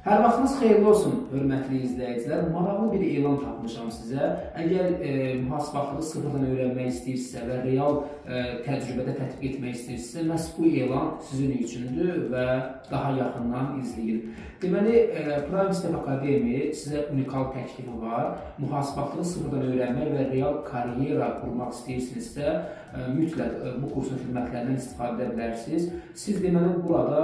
Hər vaxtınız xeyirli olsun, hörmətli izləyicilər. Maraqlı bir elan tapmışam sizə. Əgər mühasibatlığı sıfırdan öyrənmək istəyirsinizsə və real təcrübədə tətbiq etmək istəyirsinizsə, məhz bu elan sizin üçündür və daha yaxından izləyin. Deməli, Prime Step Akademi sizə unikal təklifi var. Mühasibatlığı sıfırdan öyrənmək və real karyera qurmaq istəyirsinizsə, mütləq bu kursun xidmətlərindən istifadə edə bilərsiniz. Siz deməli burada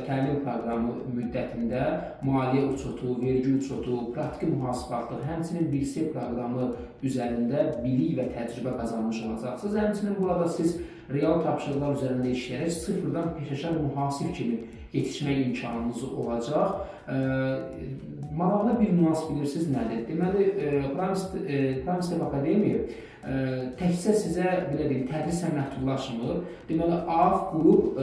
təlim proqramı müddətində maliyyə uçotu, vergi uçotu, praktiki mühasibatlıq, həmçinin bilsə proqramı üzərində bilik və təcrübə qazanmış olacaqsınız. Həmçinin burada siz real tapşırıqlar üzərində işləyərək sıfırdan peşəkar mühasib kimi yetişmək imkanınız olacaq. Maraqlı bir nüans bilirsiniz nədir? Deməli, Prime Step Akademi təkcə sizə belə deyim, tədrislə məhdudlaşmır. Deməli, AF Qrup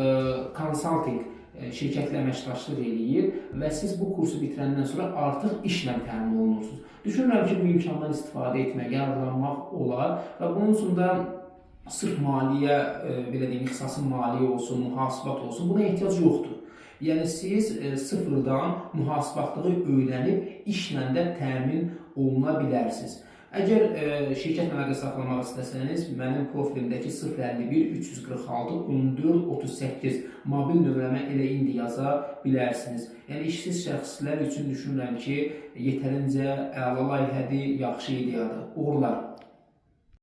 Consulting şirkətlə əməkdaşlıq eləyir və siz bu kursu bitirəndən sonra artıq işlə təmin olunursunuz. Düşünürəm ki, bu imkandan istifadə etmək, yararlanmaq olar və bunun üçün də sırf maliyyə, belə deyim, ixtisasın maliyyə olsun, mühasibat olsun, buna ehtiyac yoxdur. Yəni siz sıfırdan mühasibatlığı öyrənib işlə də təmin oluna bilərsiniz. Əgər şirkətlə əlaqə saxlamaq istəsəniz, mənim profilimdəki 051 346 14 38 mobil nömrəmə elə indi yaza bilərsiniz. Yəni işsiz şəxslər üçün düşünürəm ki, yetərincə əla layihədir, yaxşı ideyadır. Uğurlar.